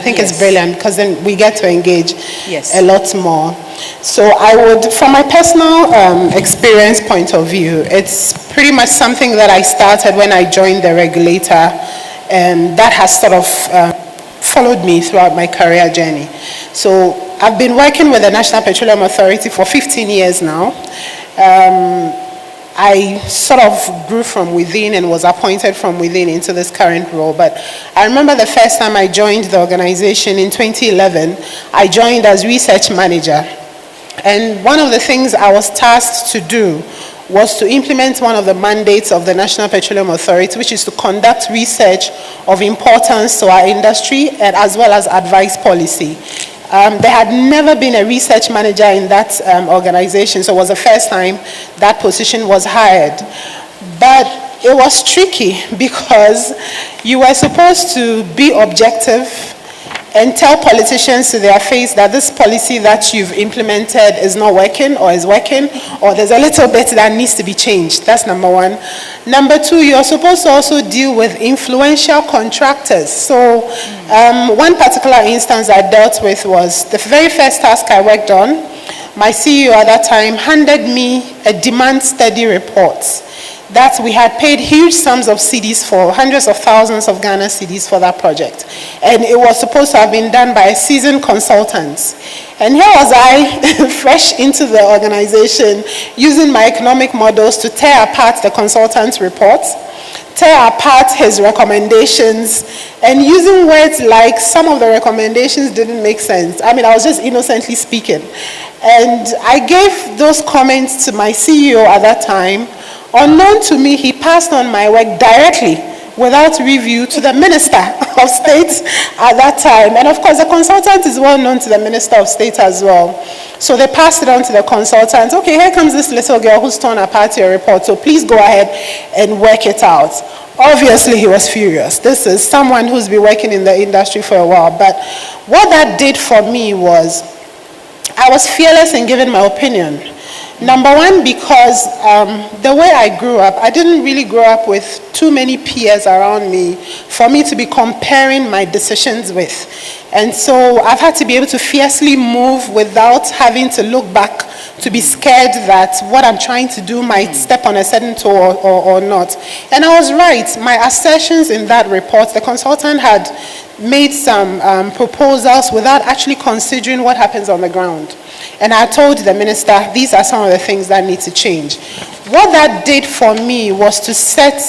I think it's brilliant because then we get to engage Yes. a lot more. So I would, from my personal experience point of view, it's pretty much something that I started when I joined the regulator, and that has sort of followed me throughout my career journey. So I've been working with the National Petroleum Authority for 15 years now. I sort of grew from within and was appointed from within into this current role. But I remember the first time I joined the organization in 2011, I joined as research manager. And one of the things I was tasked to do was to implement one of the mandates of the National Petroleum Authority, which is to conduct research of importance to our industry and as well as advise policy. There had never been a research manager in that organization, so it was the first time that position was hired. But it was tricky because you were supposed to be objective and tell politicians to their face that this policy that you've implemented is not working or is working, or there's a little bit that needs to be changed. That's number one. Number two, you're supposed to also deal with influential contractors. So one particular instance I dealt with was the very first task I worked on. My CEO at that time handed me a demand study report that we had paid huge sums of cedis for, hundreds of thousands of Ghana cedis for that project. And it was supposed to have been done by a seasoned consultant. And here was I, fresh into the organization, using my economic models to tear apart the consultant's report, tear apart his recommendations, and using words like some of the recommendations didn't make sense. I mean, I was just innocently speaking. And I gave those comments to my CEO at that time. Unknown to me, he passed on my work directly without review to the Minister of State at that time. And of course, the consultant is well known to the Minister of State as well. So they passed it on to the consultant. Okay, here comes this little girl who's torn apart your report, so please go ahead and work it out. Obviously, he was furious. This is someone who's been working in the industry for a while. But what that did for me was, I was fearless in giving my opinion. Number one, because the way I grew up, I didn't really grow up with too many peers around me for me to be comparing my decisions with. And so I've had to be able to fiercely move without having to look back to be scared that what I'm trying to do might step on a certain toe or not. And I was right. My assertions in that report, the consultant had made some proposals without actually considering what happens on the ground. And I told the minister, these are some of the things that need to change. What that did for me was to set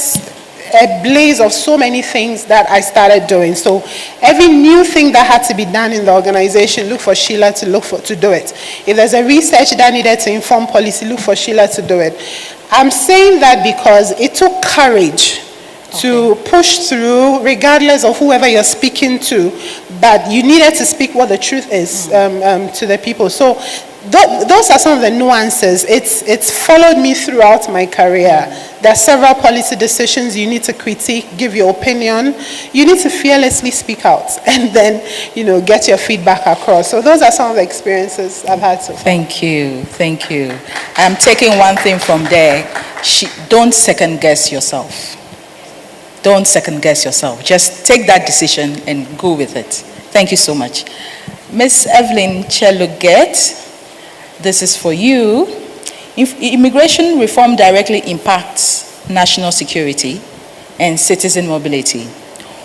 a blaze of so many things that I started doing. So every new thing that had to be done in the organization, look for Sheila to do it. If there's a research that needed to inform policy, look for Sheila to do it. I'm saying that because it took courage to push through, regardless of whoever you're speaking to, but you needed to speak what the truth is to the people. So those are some of the nuances. It's followed me throughout my career. There are several policy decisions you need to critique, give your opinion. You need to fearlessly speak out and then, get your feedback across. So those are some of the experiences I've had so far. Thank you. Thank you. I'm taking one thing from there. Don't second guess yourself. Don't second guess yourself. Just take that decision and go with it. Thank you so much. Ms. Evelyn Cheluget, this is for you. If immigration reform directly impacts national security and citizen mobility,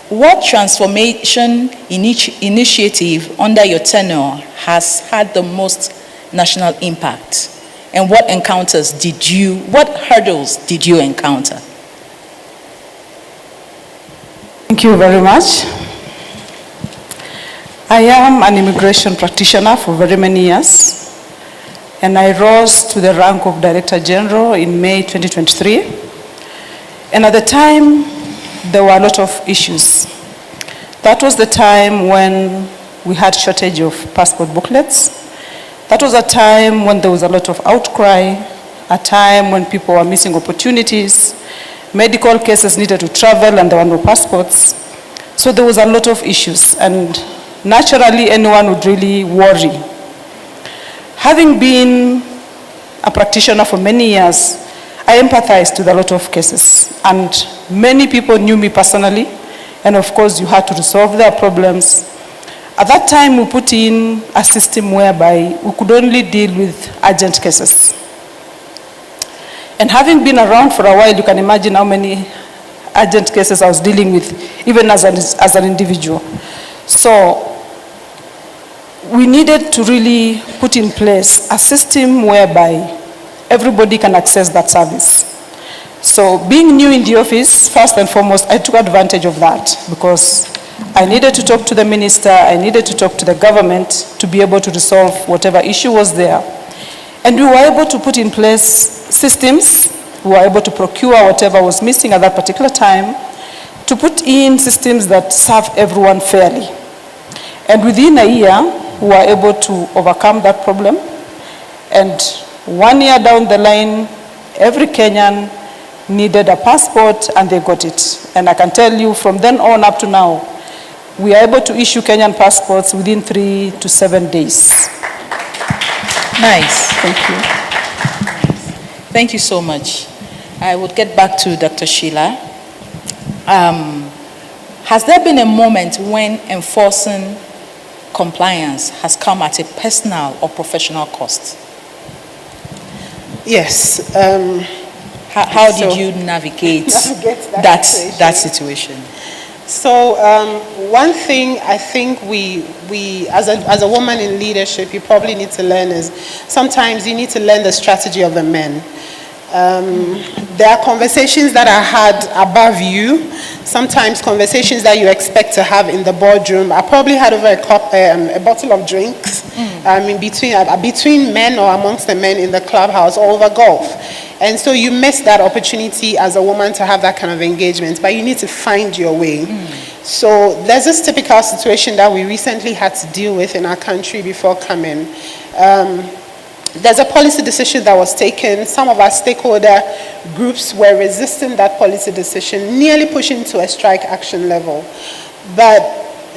what transformation initiative under your tenure has had the most national impact? And what hurdles did you encounter? Thank you very much. I am an immigration practitioner for very many years, and I rose to the rank of Director General in May 2023. And at the time, there were a lot of issues. That was the time when we had shortage of passport booklets. That was a time when there was a lot of outcry, a time when people were missing opportunities. Medical cases needed to travel and there were no passports. So there was a lot of issues, and naturally anyone would really worry. Having been a practitioner for many years, I empathized with a lot of cases, and many people knew me personally, and of course you had to resolve their problems. At that time, we put in a system whereby we could only deal with urgent cases. And having been around for a while, you can imagine how many urgent cases I was dealing with, even as an individual. So we needed to really put in place a system whereby everybody can access that service. So being new in the office, first and foremost, I took advantage of that because I needed to talk to the minister, I needed to talk to the government to be able to resolve whatever issue was there. And we were able to put in place systems, we were able to procure whatever was missing at that particular time, to put in systems that serve everyone fairly. And within a year, we were able to overcome that problem. And 1 year down the line, every Kenyan needed a passport and they got it. And I can tell you from then on up to now, we are able to issue Kenyan passports within 3 to 7 days. Nice. Thank you. Thank you so much. I would get back to Dr. Sheila. Has there been a moment when enforcing compliance has come at a personal or professional cost? Yes. How did you navigate that situation? So one thing I think we as a woman in leadership, you probably need to learn is sometimes you need to learn the strategy of the men. There are conversations that are had above you, sometimes conversations that you expect to have in the boardroom. I probably had over a bottle of drinks between men or amongst the men in the clubhouse or over golf. And so you miss that opportunity as a woman to have that kind of engagement, but you need to find your way. So there's this typical situation that we recently had to deal with in our country before coming. There's a policy decision that was taken. Some of our stakeholder groups were resisting that policy decision, nearly pushing to a strike action level. But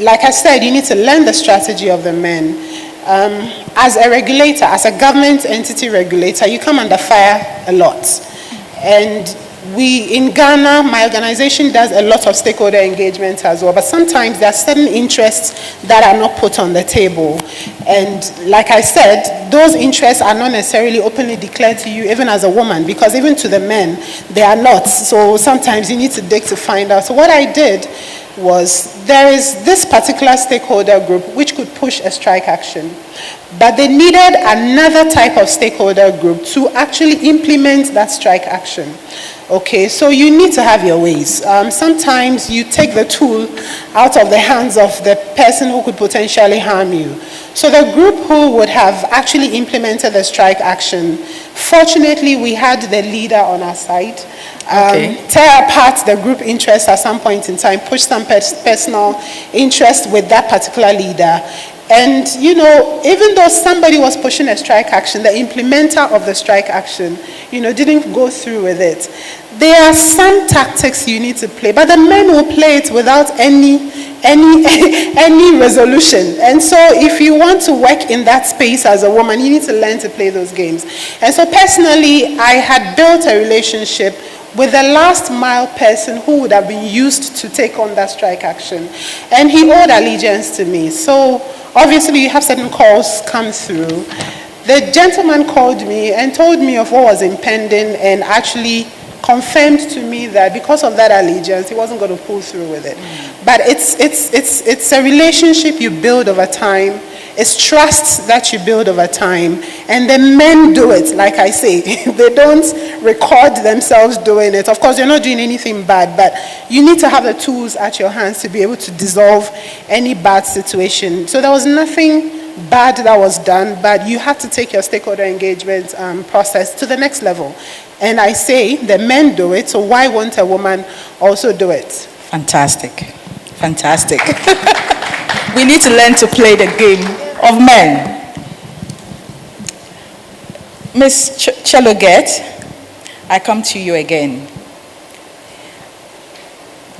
like I said, you need to learn the strategy of the men. As a regulator, as a government entity regulator, you come under fire a lot. And we, in Ghana, my organization does a lot of stakeholder engagement as well, but sometimes there are certain interests that are not put on the table. And like I said, those interests are not necessarily openly declared to you, even as a woman, because even to the men, they are not. So sometimes you need to dig to find out. So what I did was, there is this particular stakeholder group which could push a strike action, but they needed another type of stakeholder group to actually implement that strike action. Okay, so you need to have your ways. Sometimes you take the tool out of the hands of the person who could potentially harm you. So the group who would have actually implemented the strike action, fortunately we had the leader on our side. Tear apart the group interest at some point in time, push some personal interest with that particular leader. And, you know, even though somebody was pushing a strike action, the implementer of the strike action, you know, didn't go through with it. There are some tactics you need to play, but the men will play it without any resolution. And so if you want to work in that space as a woman, you need to learn to play those games. And so personally, I had built a relationship with the last mile person who would have been used to take on that strike action. And he owed allegiance to me. So obviously you have certain calls come through. The gentleman called me and told me of what was impending and actually confirmed to me that because of that allegiance, he wasn't going to pull through with it. But it's a relationship you build over time. It's trust that you build over time. And the men do it, like I say. They don't record themselves doing it. Of course, you're not doing anything bad, but you need to have the tools at your hands to be able to dissolve any bad situation. So there was nothing bad that was done, but you had to take your stakeholder engagement process to the next level. And I say the men do it, so why won't a woman also do it? Fantastic. Fantastic. We need to learn to play the game of men. Ms. Cheluget, I come to you again.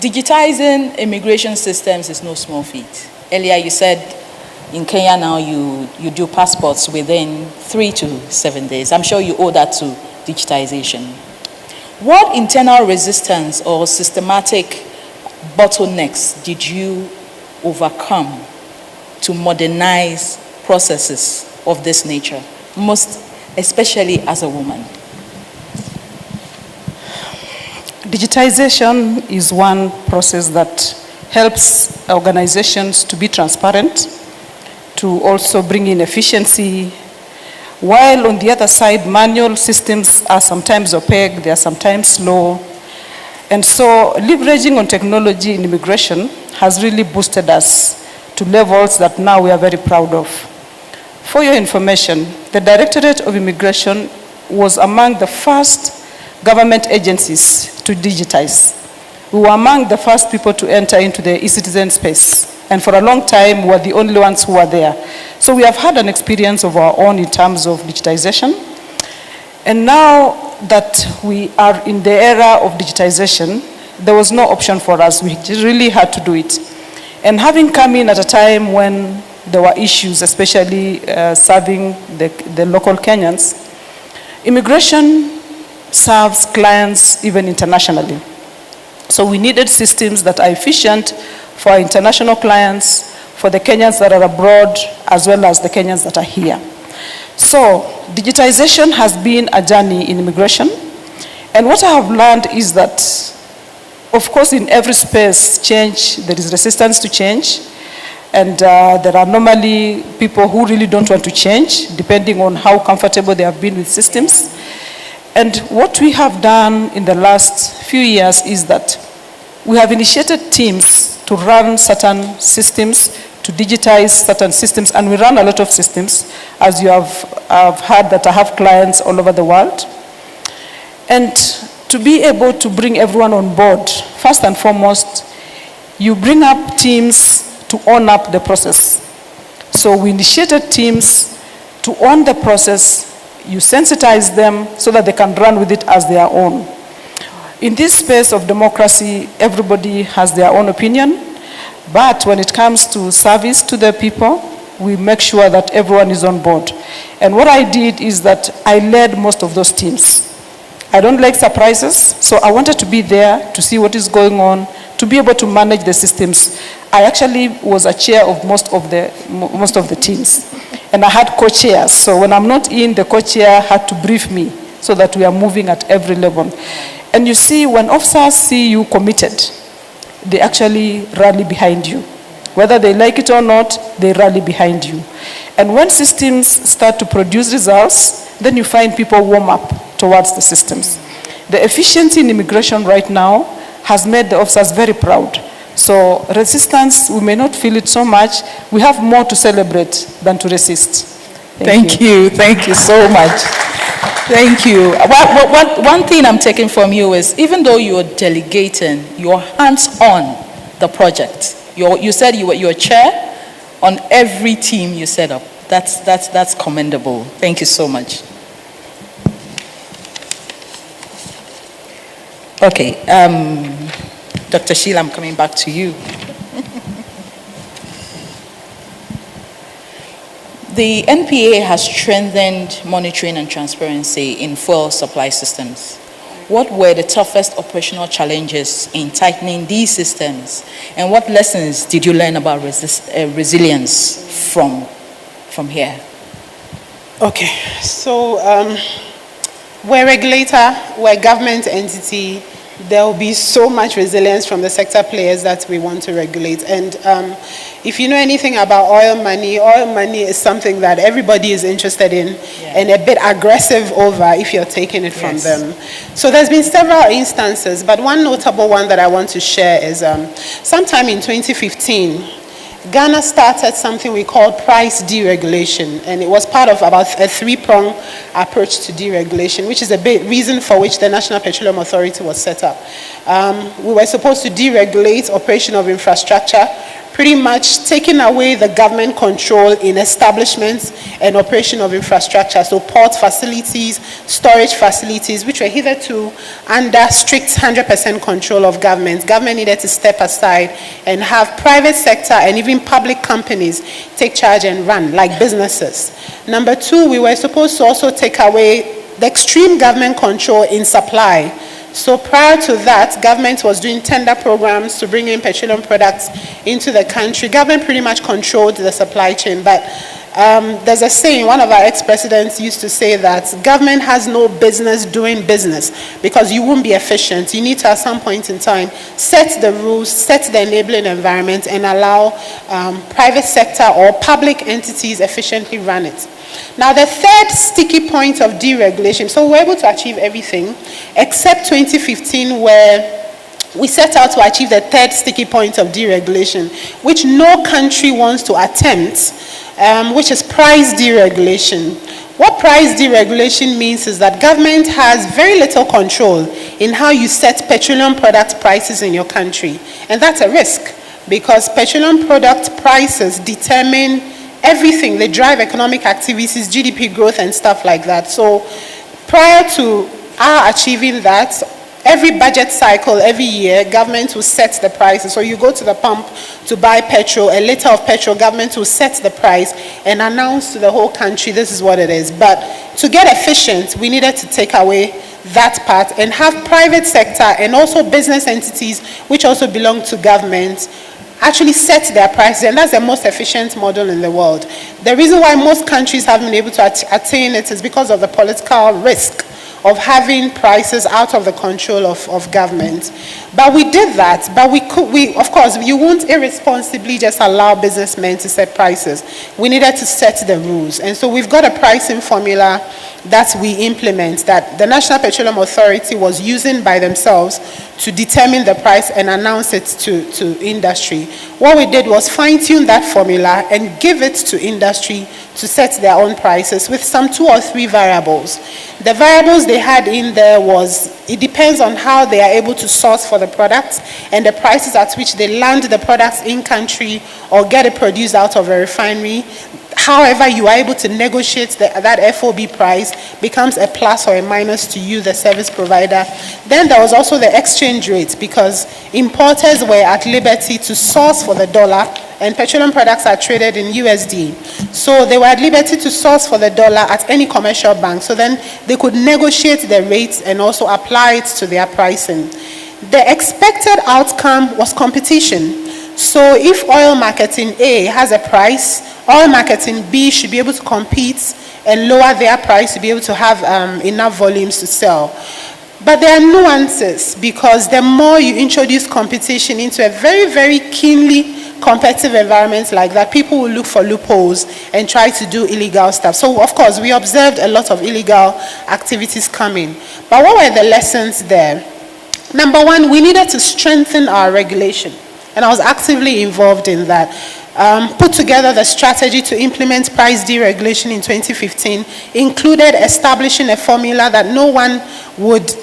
Digitizing immigration systems is no small feat. Earlier you said in Kenya now you do passports within 3 to 7 days. I'm sure you owe that to digitization. What internal resistance or systematic bottlenecks did you overcome to modernize processes of this nature, most especially as a woman? Digitization is one process that helps organizations to be transparent, to also bring in efficiency, while on the other side, manual systems are sometimes opaque, they are sometimes slow. And so leveraging on technology in immigration has really boosted us to levels that now we are very proud of. For your information, the Directorate of Immigration was among the first government agencies to digitize. We were among the first people to enter into the e-citizen space. And for a long time, we were the only ones who were there. So we have had an experience of our own in terms of digitization. And now that we are in the era of digitization, there was no option for us. We really had to do it. And having come in at a time when there were issues, especially serving the local Kenyans, immigration serves clients even internationally. So we needed systems that are efficient for our international clients, for the Kenyans that are abroad, as well as the Kenyans that are here. So digitization has been a journey in immigration. And what I have learned is that, of course, in every space, change, there is resistance to change. And there are normally people who really don't want to change, depending on how comfortable they have been with systems. And what we have done in the last few years is that we have initiated teams to run certain systems, to digitize certain systems, and we run a lot of systems, as you have heard that I have clients all over the world. And to be able to bring everyone on board, first and foremost, you bring up teams to own up the process. So we initiated teams to own the process, you sensitize them so that they can run with it as their own. In this space of democracy, everybody has their own opinion, but when it comes to service to the people, we make sure that everyone is on board. And what I did is that I led most of those teams. I don't like surprises, so I wanted to be there to see what is going on, to be able to manage the systems. I actually was a chair of most of the teams. And I had co-chairs, so when I'm not in, the co-chair had to brief me so that we are moving at every level. And you see, when officers see you committed, they actually rally behind you. Whether they like it or not, they rally behind you. And when systems start to produce results, then you find people warm up towards the systems. The efficiency in immigration right now has made the officers very proud. So resistance, we may not feel it so much. We have more to celebrate than to resist. Thank you so much. Thank you. One thing I'm taking from you is, even though you're delegating, you're hands-on the project. You said you're chair on every team you set up. That's commendable. Thank you so much. Okay, Dr. Sheila, I'm coming back to you. The NPA has strengthened monitoring and transparency in fuel supply systems. What were the toughest operational challenges in tightening these systems? And what lessons did you learn about resilience from here? Okay, so we're a regulator, we're a government entity. There will be so much resilience from the sector players that we want to regulate. And if you know anything about oil money is something that everybody is interested in and a bit aggressive over if you're taking it from them. So there's been several instances, but one notable one that I want to share is sometime in 2015, Ghana started something we called price deregulation, and it was part of about a three-pronged approach to deregulation, which is a big reason for which the National Petroleum Authority was set up. We were supposed to deregulate operation of infrastructure, pretty much taking away the government control in establishments and operation of infrastructure, so port facilities, storage facilities, which were hitherto under strict 100% control of government. Government needed to step aside and have private sector and even public companies take charge and run, like businesses. Number two, we were supposed to also take away the extreme government control in supply. So prior to that, government was doing tender programs to bring in petroleum products into the country. Government pretty much controlled the supply chain, but there's a saying, one of our ex-presidents used to say that government has no business doing business because you won't be efficient. You need to, at some point in time, set the rules, set the enabling environment, and allow private sector or public entities efficiently run it. Now, the third sticky point of deregulation, so we were able to achieve everything except 2015, where we set out to achieve the third sticky point of deregulation, which no country wants to attempt, which is price deregulation. What price deregulation means is that government has very little control in how you set petroleum product prices in your country. And that's a risk, because petroleum product prices determine everything. They drive economic activities, GDP growth, and stuff like that. So prior to our achieving that, every budget cycle, every year, government will set the prices. So you go to the pump to buy petrol, a liter of petrol, government will set the price and announce to the whole country, this is what it is. But to get efficient, we needed to take away that part and have private sector and also business entities, which also belong to government, actually set their prices, and that's the most efficient model in the world. The reason why most countries haven't been able to attain it is because of the political risk of having prices out of the control of government. But we did that, but we of course, you won't irresponsibly just allow businessmen to set prices. We needed to set the rules. And so we've got a pricing formula that we implement, that the National Petroleum Authority was using by themselves to determine the price and announce it to industry. What we did was fine-tune that formula and give it to industry to set their own prices with some 2 or 3 variables. The variables they had in there was, it depends on how they are able to source for the products and the prices at which they land the products in country or get it produced out of a refinery. However you are able to negotiate that FOB price becomes a plus or a minus to you, the service provider. Then there was also the exchange rate, because importers were at liberty to source for the dollar, and petroleum products are traded in USD. So they were at liberty to source for the dollar at any commercial bank. So then they could negotiate the rates and also apply it to their pricing. The expected outcome was competition. So if oil marketing A has a price, oil marketing B should be able to compete and lower their price to be able to have enough volumes to sell. But there are nuances, because the more you introduce competition into a very, very keenly competitive environment like that, people will look for loopholes and try to do illegal stuff. So of course, we observed a lot of illegal activities coming. But what were the lessons there? Number one, we needed to strengthen our regulation. And I was actively involved in that. Put together the strategy to implement price deregulation in 2015, included establishing a formula that no one would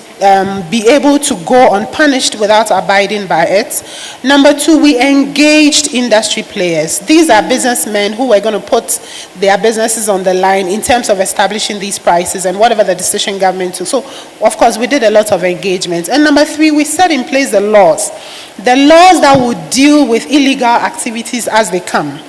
be able to go unpunished without abiding by it. Number two, we engaged industry players. These are businessmen who were going to put their businesses on the line in terms of establishing these prices and whatever the decision government took. So, of course, we did a lot of engagement. And number three, we set in place the laws that would deal with illegal activities as they come.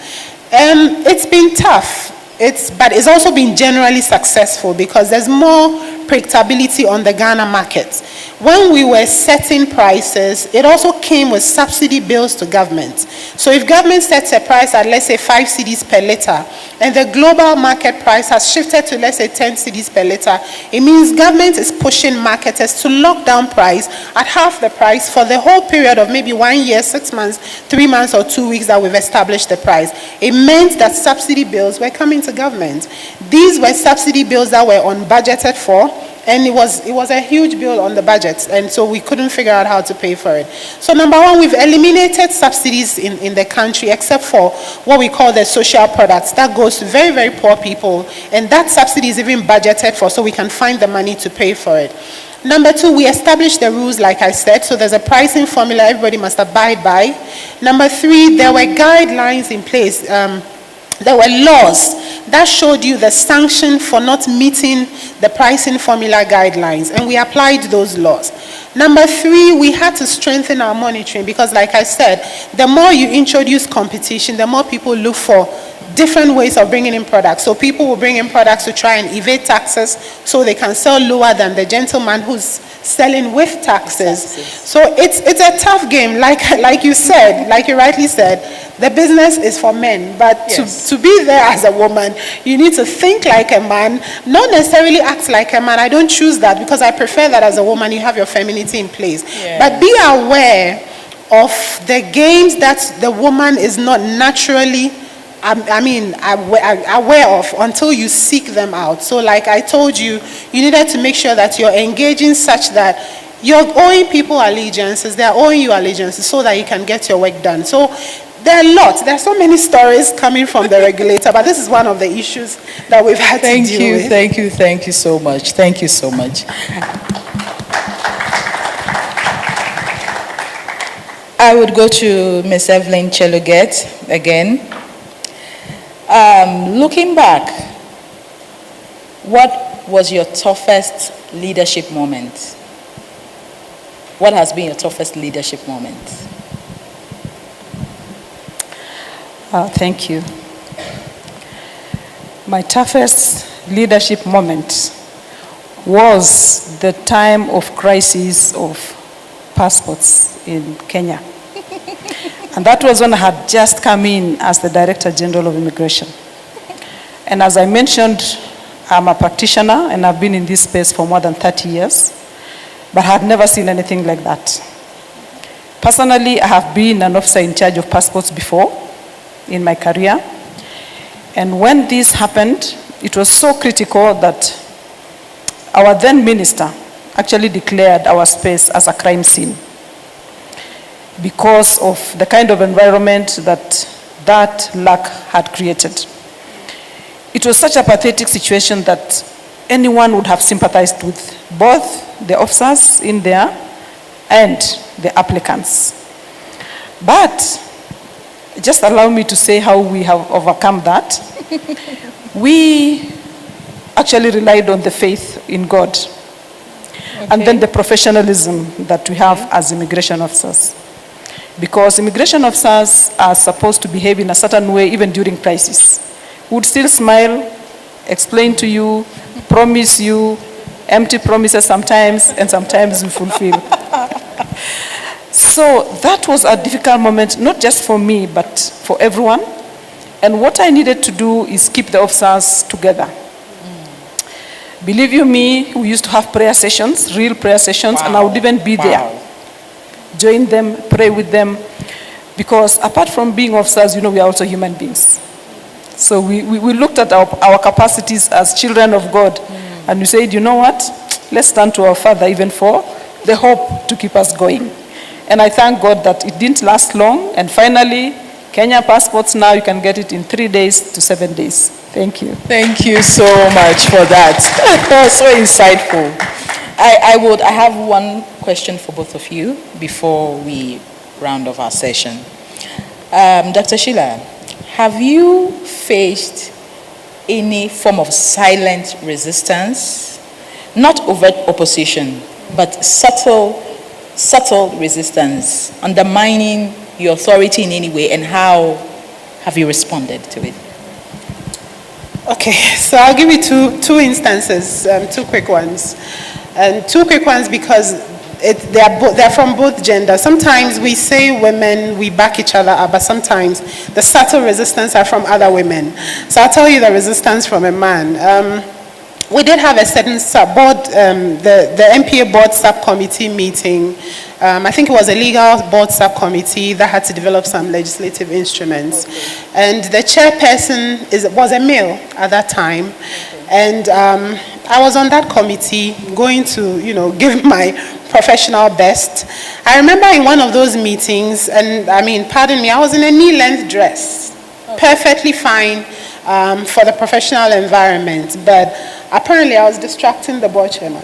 It's been tough. But it's also been generally successful, because there's more predictability on the Ghana market. When we were setting prices, it also came with subsidy bills to government. So if government sets a price at, let's say, 5 cedis per liter, and the global market price has shifted to, let's say, 10 cedis per liter, it means government is pushing marketers to lock down price at half the price for the whole period of maybe 1 year, 6 months, 3 months, or 2 weeks that we've established the price. It meant that subsidy bills were coming to government. These were subsidy bills that were unbudgeted for, and it was a huge bill on the budget, and so we couldn't figure out how to pay for it. So number one, we've eliminated subsidies in the country, except for what we call the social products. That goes to very, very poor people, and that subsidy is even budgeted for, so we can find the money to pay for it. Number two, we established the rules, like I said, so there's a pricing formula everybody must abide by. Number three, there were guidelines in place. There were laws that showed you the sanction for not meeting the pricing formula guidelines, and we applied those laws. Number three, we had to strengthen our monitoring, because like I said, the more you introduce competition, the more people look for different ways of bringing in products. So people will bring in products to try and evade taxes so they can sell lower than the gentleman who's selling with taxes. So it's a tough game, like you said, like you rightly said, the business is for men, but Yes. to be there as a woman, you need to think like a man, not necessarily act like a man. I don't choose that because I prefer that as a woman, you have your femininity in place. Yeah. But be aware of the games that the woman is not naturally aware of until you seek them out. So like I told you, you needed to make sure that you're engaging such that you're owing people allegiances, they're owing you allegiances so that you can get your work done. So there are so many stories coming from the regulator, but this is one of the issues that we've had to deal with. Thank you so much. Thank you so much. I would go to Ms. Evelyn Cheluget again. Looking back, what was your toughest leadership moment? What has been your toughest leadership moment? Thank you. My toughest leadership moment was the time of crisis of passports in Kenya. And that was when I had just come in as the Director General of Immigration. And as I mentioned, I'm a practitioner and I've been in this space for more than 30 years, but I had never seen anything like that. Personally, I have been an officer in charge of passports before in my career. And when this happened, it was so critical that our then minister actually declared our space as a crime scene because of the kind of environment that lack had created. It was such a pathetic situation that anyone would have sympathized with both the officers in there and the applicants. But just allow me to say how we have overcome that. We actually relied on the faith in God and then the professionalism that we have as immigration officers. Because immigration officers are supposed to behave in a certain way even during crisis. We would still smile, explain to you, promise you, empty promises sometimes, and sometimes we fulfill. So that was a difficult moment, not just for me, but for everyone. And what I needed to do is keep the officers together. Believe you me, we used to have prayer sessions, real prayer sessions, and I would even be there. Join them, pray with them, because apart from being officers, we are also human beings. So we looked at our capacities as children of God, and we said, you know what, let's turn to our Father even for the hope to keep us going. And I thank God that it didn't last long, and finally, Kenya passports now, you can get it in 3 days to 7 days. Thank you. Thank you so much for that. So insightful. I have one question for both of you before we round off our session. Dr. Sheila, have you faced any form of silent resistance? Not overt opposition, but subtle resistance, undermining your authority in any way, and how have you responded to it? Okay, so I'll give you two instances, two quick ones. And two quick ones because they're from both genders. Sometimes we say women, we back each other up, but sometimes the subtle resistance are from other women. So I'll tell you the resistance from a man. We did have a certain board, the MPA board subcommittee meeting. I think it was a legal board subcommittee that had to develop some legislative instruments. And the chairperson was a male at that time. And I was on that committee going to, give my professional best. I remember in one of those meetings, and pardon me, I was in a knee-length dress, perfectly fine for the professional environment, but apparently I was distracting the board chairman.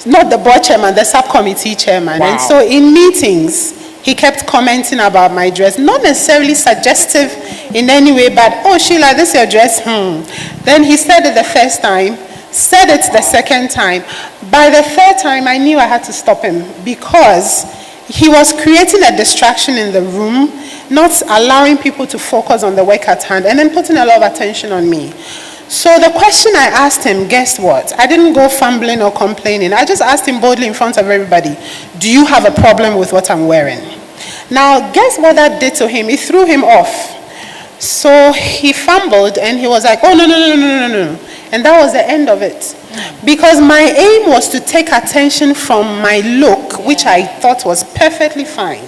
Not the board chairman, the subcommittee chairman. Wow. And so in meetings, he kept commenting about my dress, not necessarily suggestive in any way, but, oh, Sheila, this is your dress, Then he said it the first time, said it the second time. By the third time, I knew I had to stop him because he was creating a distraction in the room, not allowing people to focus on the work at hand, and then putting a lot of attention on me. So the question I asked him, guess what? I didn't go fumbling or complaining. I just asked him boldly in front of everybody, do you have a problem with what I'm wearing? Now, guess what that did to him? It threw him off. So he fumbled and he was like, oh, no. And that was the end of it. Because my aim was to take attention from my look, which I thought was perfectly fine,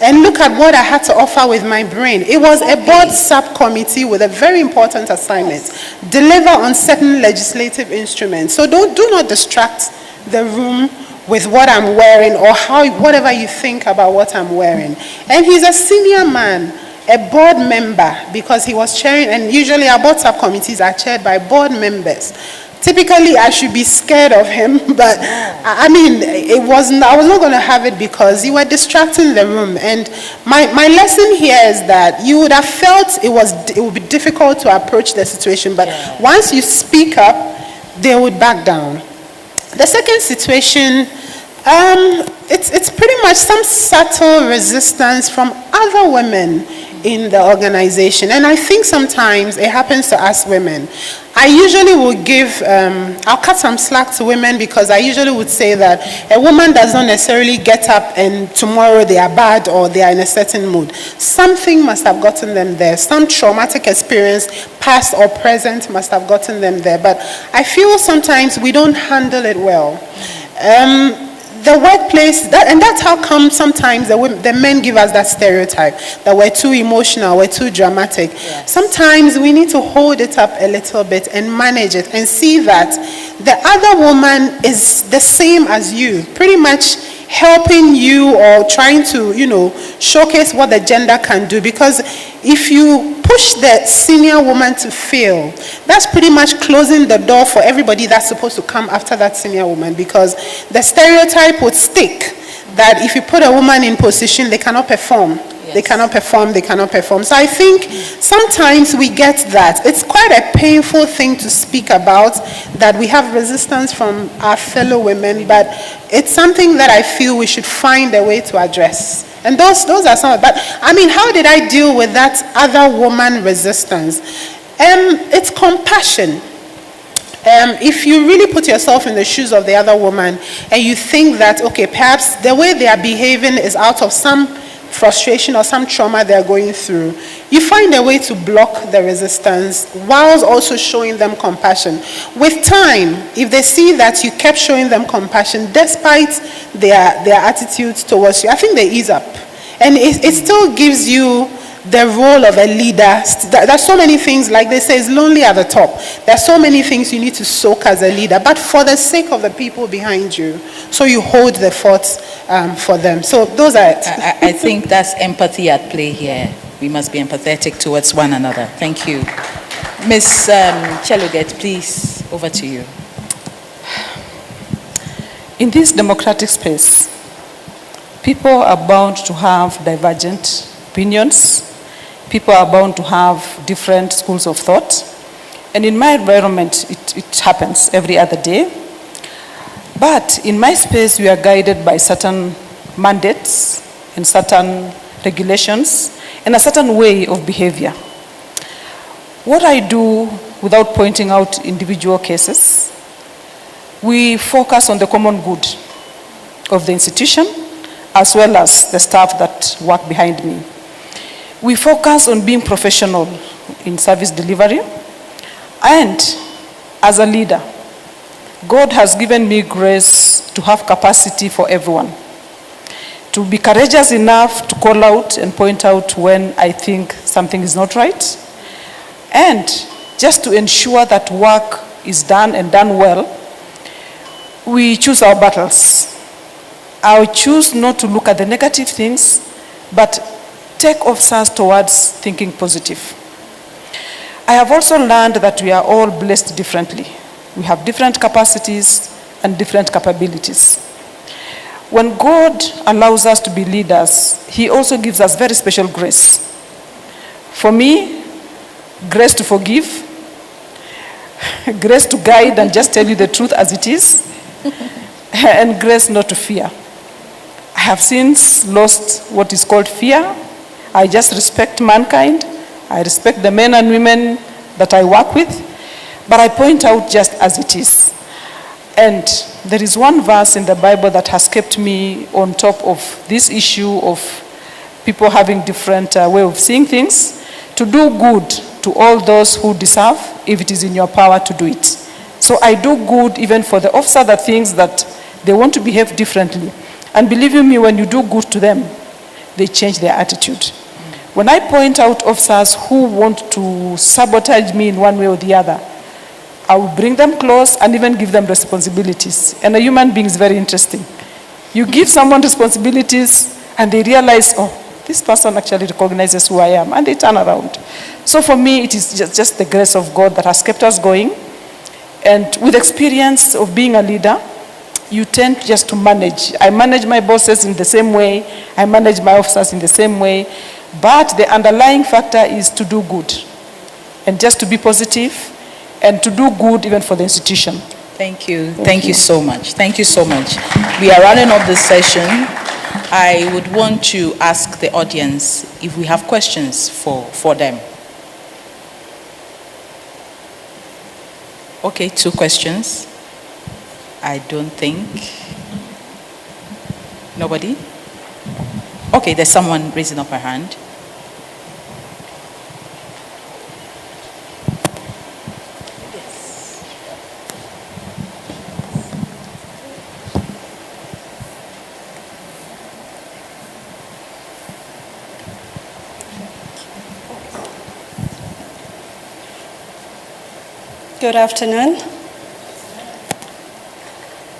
and look at what I had to offer with my brain. It was a board subcommittee with a very important assignment: deliver on certain legislative instruments. So do not distract the room with what I'm wearing or whatever you think about what I'm wearing. And he's a senior man, a board member, because he was chairing, and usually our board subcommittees are chaired by board members. Typically, I should be scared of him, but I mean, I was not going to have it because you were distracting the room. And my lesson here is that you would have felt it would be difficult to approach the situation, but once you speak up, they would back down. The second situation, it's pretty much some subtle resistance from other women in the organization. And I think sometimes it happens to us women. I usually would I'll cut some slack to women, because I usually would say that a woman does not necessarily get up and tomorrow they are bad or they are in a certain mood. Something must have gotten them there. Some traumatic experience, past or present, must have gotten them there. But I feel sometimes we don't handle it well. The workplace, and that's how come sometimes the men give us that stereotype that we're too emotional, we're too dramatic. Yes. Sometimes we need to hold it up a little bit and manage it and see that the other woman is the same as you, pretty much helping you or trying to, showcase what the gender can do. Because if you push the senior woman to fail, that's pretty much closing the door for everybody that's supposed to come after that senior woman, because the stereotype would stick that if you put a woman in position, they cannot perform. Yes. They cannot perform. So I think sometimes we get that. It's quite a painful thing to speak about, that we have resistance from our fellow women, but it's something that I feel we should find a way to address. And those are some, but I mean, how did I deal with that other woman resistance? It's compassion. If you really put yourself in the shoes of the other woman and you think that, okay, perhaps the way they are behaving is out of some frustration or some trauma they're going through, you find a way to block the resistance whilst also showing them compassion. With time, if they see that you kept showing them compassion despite their attitudes towards you, I think they ease up. And it still gives you the role of a leader. There's so many things, like they say, it's lonely at the top. There's so many things you need to soak as a leader, but for the sake of the people behind you, so you hold the fort for them. So those are it. I think that's empathy at play here. We must be empathetic towards one another. Thank you. Ms. Cheluget, please, over to you. In this democratic space, people are bound to have divergent opinions. People are bound to have different schools of thought. And in my environment, it happens every other day. But in my space, we are guided by certain mandates and certain regulations and a certain way of behavior. What I do, without pointing out individual cases, we focus on the common good of the institution as well as the staff that work behind me. We focus on being professional in service delivery, and as a leader, God has given me grace to have capacity for everyone, to be courageous enough to call out and point out when I think something is not right, and just to ensure that work is done and done well. We choose our battles. I choose not to look at the negative things, but take offers towards thinking positive. I have also learned that we are all blessed differently. We have different capacities and different capabilities. When God allows us to be leaders, He also gives us very special grace. For me, grace to forgive, grace to guide and just tell you the truth as it is, and grace not to fear. I have since lost what is called fear. I just respect mankind. I respect the men and women that I work with. but I point out just as it is. And there is one verse in the Bible that has kept me on top of this issue of people having different way of seeing things. To do good to all those who deserve, if it is in your power to do it. So I do good even for the officer that thinks that they want to behave differently. And believe you me, when you do good to them, they change their attitude. When I point out officers who want to sabotage me in one way or the other, I will bring them close and even give them responsibilities. And a human being is very interesting. You give someone responsibilities and they realize, oh, this person actually recognizes who I am, and they turn around. So for me, it is just the grace of God that has kept us going. And with experience of being a leader, you tend just to manage. I manage my bosses in the same way. I manage my officers in the same way. But the underlying factor is to do good and just to be positive and to do good even for the institution. Thank you. Thank you so much. Thank you so much. We are running up this session. I would want to ask the audience if we have questions for them. Okay, 2 questions. I don't think. Nobody? Okay, there's someone raising up her hand. Good afternoon.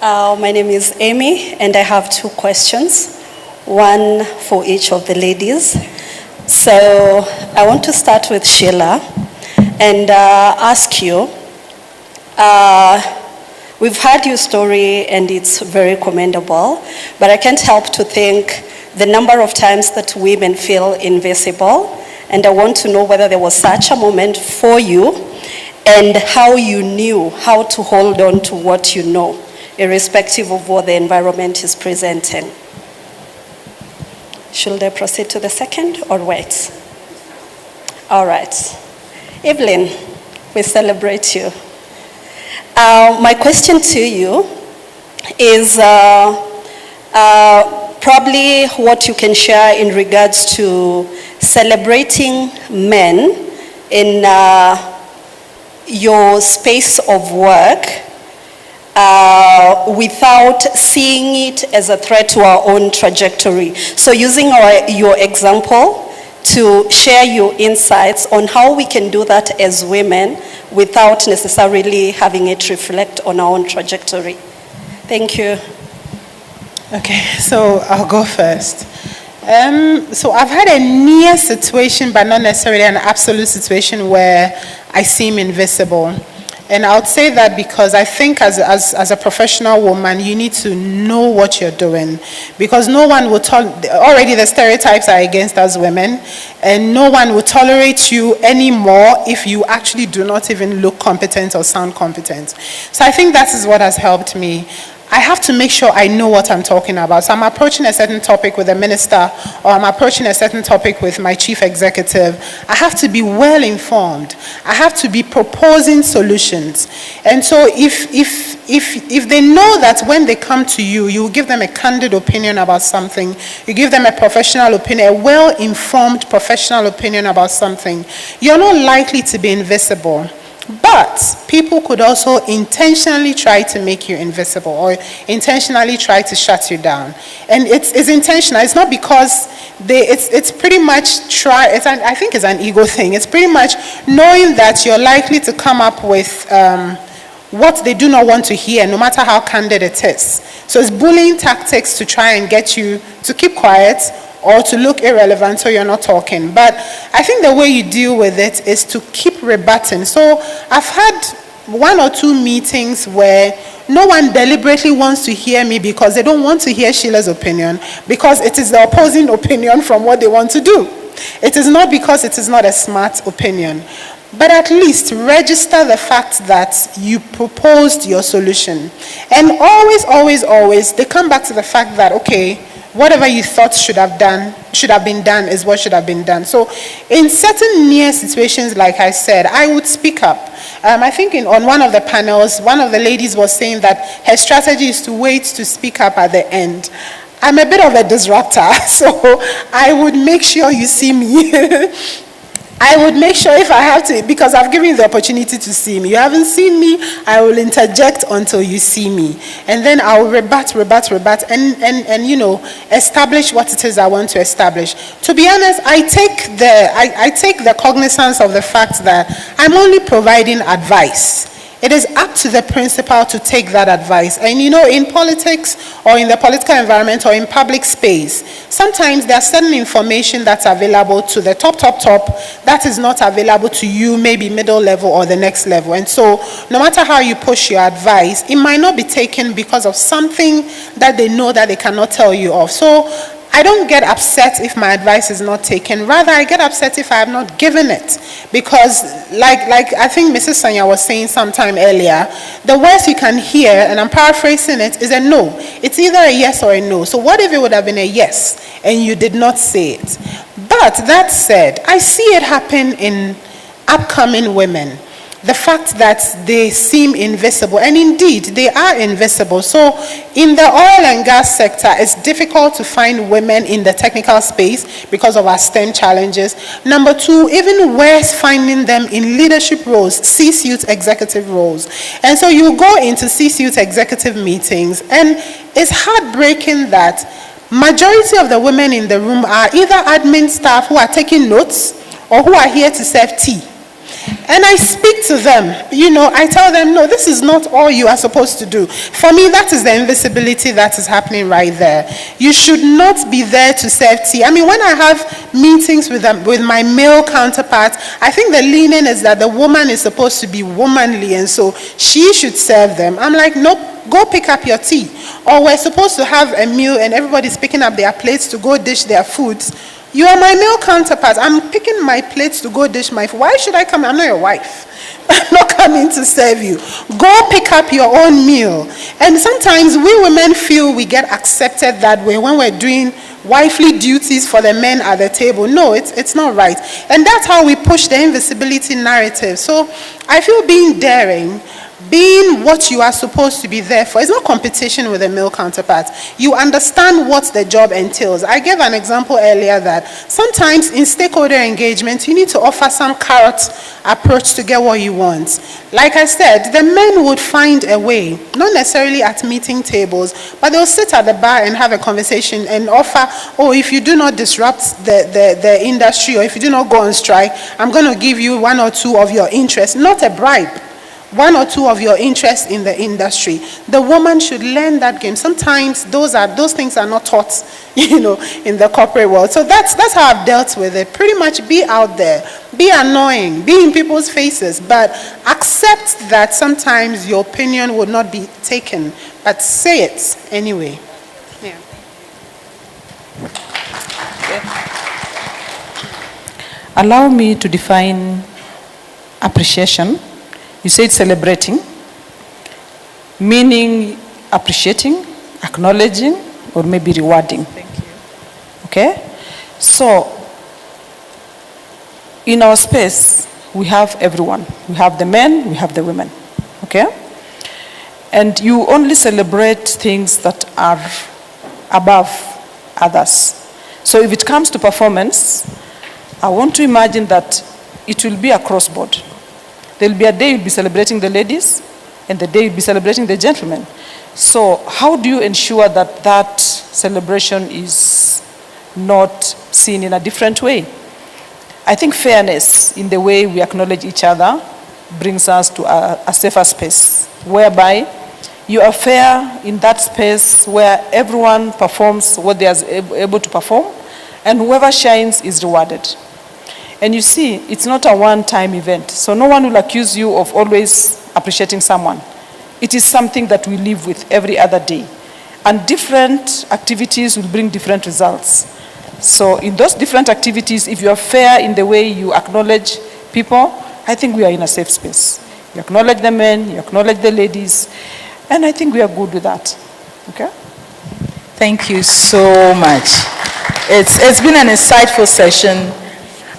My name is Amy, and I have 2 questions, one for each of the ladies. So I want to start with Sheila and ask you, we've heard your story and it's very commendable, but I can't help to think the number of times that women feel invisible, and I want to know whether there was such a moment for you and how you knew how to hold on to what you know, irrespective of what the environment is presenting. Should I proceed to the second or wait? All right. Evelyn, we celebrate you. My question to you is probably what you can share in regards to celebrating men in your space of work without seeing it as a threat to our own trajectory. So using your example to share your insights on how we can do that as women without necessarily having it reflect on our own trajectory. Thank you. Okay, so I'll go first. So I've had a near situation, but not necessarily an absolute situation where I seem invisible. And I would say that because I think as a professional woman, you need to know what you're doing. Because no one will already the stereotypes are against us women, and no one will tolerate you anymore if you actually do not even look competent or sound competent. So I think that is what has helped me. I have to make sure I know what I'm talking about. So I'm approaching a certain topic with a minister, or I'm approaching a certain topic with my chief executive. I have to be well informed. I have to be proposing solutions. And so if they know that when they come to you, you give them a candid opinion about something, you give them a professional opinion, a well-informed professional opinion about something, you're not likely to be invisible. But people could also intentionally try to make you invisible or intentionally try to shut you down. And it's intentional. It's not because it's pretty much I think it's an ego thing. It's pretty much knowing that you're likely to come up with what they do not want to hear, no matter how candid it is. So it's bullying tactics to try and get you to keep quiet or to look irrelevant so you're not talking. But I think the way you deal with it is to keep rebutting. So I've had 1 or 2 meetings where no one deliberately wants to hear me because they don't want to hear Sheila's opinion, because it is the opposing opinion from what they want to do. It is not because it is not a smart opinion. But at least register the fact that you proposed your solution. And always, always, always, they come back to the fact that, okay, whatever you thought should have been done is what should have been done. So in certain near situations, like I said, I would speak up. I think on one of the panels, one of the ladies was saying that her strategy is to wait to speak up at the end. I'm a bit of a disruptor, so I would make sure you see me. I would make sure if I have to, because I've given you the opportunity to see me. You haven't seen me, I will interject until you see me. And then I'll rebut, and establish what it is I want to establish. To be honest, I take the cognizance of the fact that I'm only providing advice. It is up to the principal to take that advice. And in politics or in the political environment or in public space, sometimes there's certain information that's available to the top that is not available to you, maybe middle level or the next level. And so no matter how you push your advice, it might not be taken because of something that they know that they cannot tell you of. So I don't get upset if my advice is not taken. Rather, I get upset if I have not given it. Because like I think Mrs. Sanya was saying sometime earlier, the worst you can hear, and I'm paraphrasing it, is a no. It's either a yes or a no. So what if it would have been a yes and you did not say it? But that said, I see it happen in upcoming women. The fact that they seem invisible, and indeed they are invisible. So in the oil and gas sector, it's difficult to find women in the technical space because of our STEM challenges. Number two, even worse, finding them in leadership roles, C-suite executive roles. And so you go into C-suite executive meetings, and it's heartbreaking that majority of the women in the room are either admin staff who are taking notes or who are here to serve tea. And I speak to them, I tell them, no, this is not all you are supposed to do. For me, that is the invisibility that is happening right there. You should not be there to serve tea. I mean, when I have meetings with my male counterparts, I think the leaning is that the woman is supposed to be womanly, and so she should serve them. I'm like, nope, go pick up your tea. Or we're supposed to have a meal and everybody's picking up their plates to go dish their foods. You are my male counterpart. I'm picking my plates to go dish my food. Why should I come? I'm not your wife. I'm not coming to serve you. Go pick up your own meal. And sometimes we women feel we get accepted that way when we're doing wifely duties for the men at the table. No, it's not right. And that's how we push the invisibility narrative. So I feel being daring, being what you are supposed to be there for. It's not competition with a male counterpart. You understand what the job entails. I gave an example earlier that sometimes in stakeholder engagement, you need to offer some carrot approach to get what you want. Like I said, the men would find a way, not necessarily at meeting tables, but they'll sit at the bar and have a conversation and offer, oh, if you do not disrupt the industry, or if you do not go on strike, I'm going to give you 1 or 2 of your interests, not a bribe. 1 or 2 of your interests in the industry. The woman should learn that game. Sometimes those things are not taught, in the corporate world. So that's how I've dealt with it. Pretty much be out there, be annoying, be in people's faces, but accept that sometimes your opinion would not be taken, but say it anyway. Yeah. Allow me to define appreciation. You said celebrating, meaning appreciating, acknowledging, or maybe rewarding. Thank you. Okay? So, in our space, we have everyone. We have the men, we have the women. Okay? And you only celebrate things that are above others. So if it comes to performance, I want to imagine that it will be across board. There will be a day you'll be celebrating the ladies, and the day you'll be celebrating the gentlemen. So how do you ensure that that celebration is not seen in a different way? I think fairness in the way we acknowledge each other brings us to a safer space, whereby you are fair in that space where everyone performs what they are able to perform, and whoever shines is rewarded. And you see, it's not a one-time event. So no one will accuse you of always appreciating someone. It is something that we live with every other day. And different activities will bring different results. So in those different activities, if you are fair in the way you acknowledge people, I think we are in a safe space. You acknowledge the men, you acknowledge the ladies, and I think we are good with that. Okay? Thank you so much. It's been an insightful session.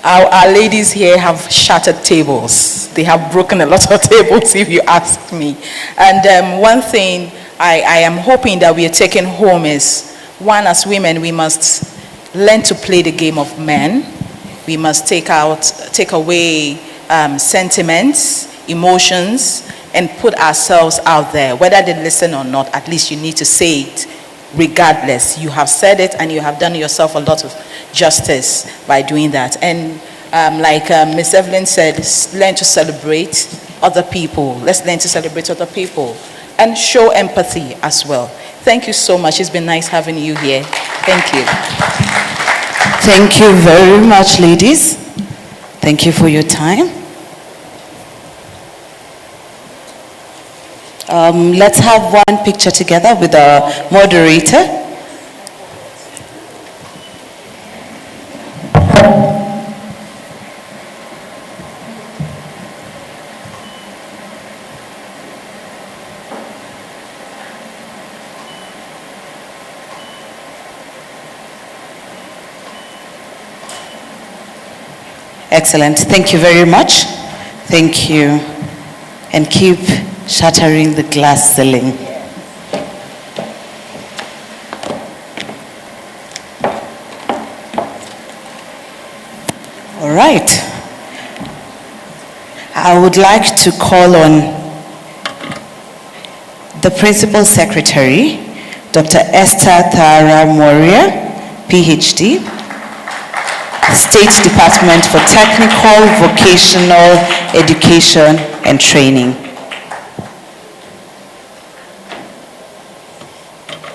Our ladies here have shattered tables. They have broken a lot of tables, if you ask me. And one thing I am hoping that we are taking home is, one, as women, we must learn to play the game of men. We must take away sentiments, emotions, and put ourselves out there. Whether they listen or not, at least you need to say it regardless. You have said it and you have done yourself a lot of justice by doing that. And like Ms. Evelyn said, learn to celebrate other people. Let's learn to celebrate other people and show empathy as well. Thank you so much. It's been nice having you here. Thank you. Thank you very much, ladies. Thank you for your time. Let's have one picture together with the moderator. Excellent. Thank you very much. Thank you. And keep shattering the glass ceiling. All right. I would like to call on the Principal Secretary, Dr. Esther Thara Moria, PhD, State Department for Technical, Vocational Education and Training.